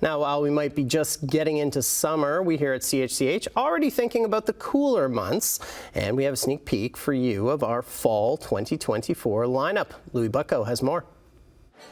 Now, while we might be just getting into summer, we here at CHCH already thinking about the cooler months, and we have a sneak peek for you of our fall 2024 lineup. Louis Butko has more.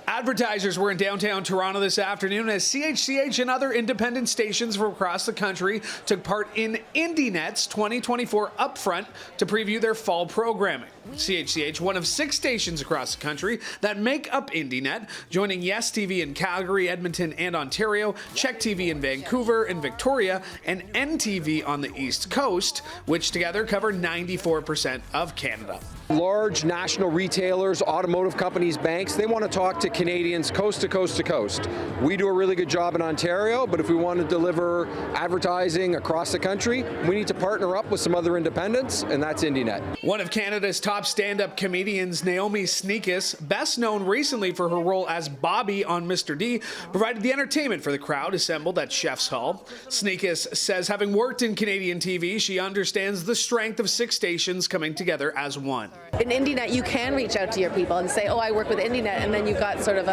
Advertisers were in downtown Toronto this afternoon as CHCH and other independent stations from across the country took part in indieNET's 2024 Upfront to preview their fall programming. CHCH, one of 6 stations across the country that make up indieNET, joining Yes TV in Calgary, Edmonton and Ontario, CHEK TV in Vancouver and Victoria, and NTV on the East Coast, which together cover 94% of Canada. Large national retailers, automotive companies, banks, they want to talk to Canadians coast to coast to coast. We do a really good job in Ontario, but if we want to deliver advertising across the country, we need to partner up with some other independents, and that's indieNET. One of Canada's top stand-up comedians, Naomi Snieckus, best known recently for her role as Bobbi on Mr. D, provided the entertainment for the crowd assembled at Chef's Hall. Snieckus says having worked in Canadian TV, she understands the strength of 6 stations coming together as one. In indieNET, you can reach out to your people and say, oh, I work with indieNET, and then you've got sort of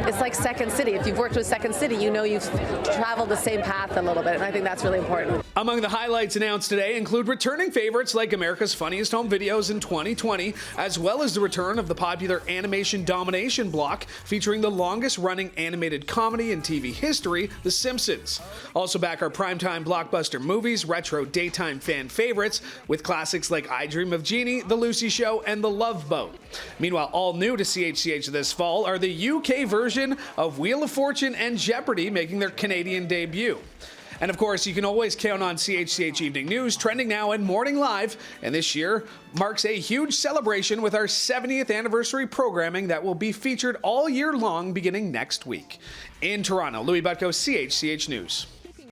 it's like Second City. If you've worked with Second City, you know you've traveled the same path a little bit, and I think that's really important. Among the highlights announced today include returning favorites like America's Funniest Home Videos in 2020, as well as the return of the popular animation Domination block featuring the longest-running animated comedy in TV history, The Simpsons. Also back are primetime blockbuster movies, retro daytime fan favorites, with classics like I Dream of Jeannie, The Lucy Show, and The Love Boat. Meanwhile, all new to CHCH this fall are the UK version of Wheel of Fortune and Jeopardy making their Canadian debut. And of course, you can always count on CHCH Evening News, Trending Now, and Morning Live. And this year marks a huge celebration with our 70th anniversary programming that will be featured all year long beginning next week. In Toronto, Louis Butko, CHCH News.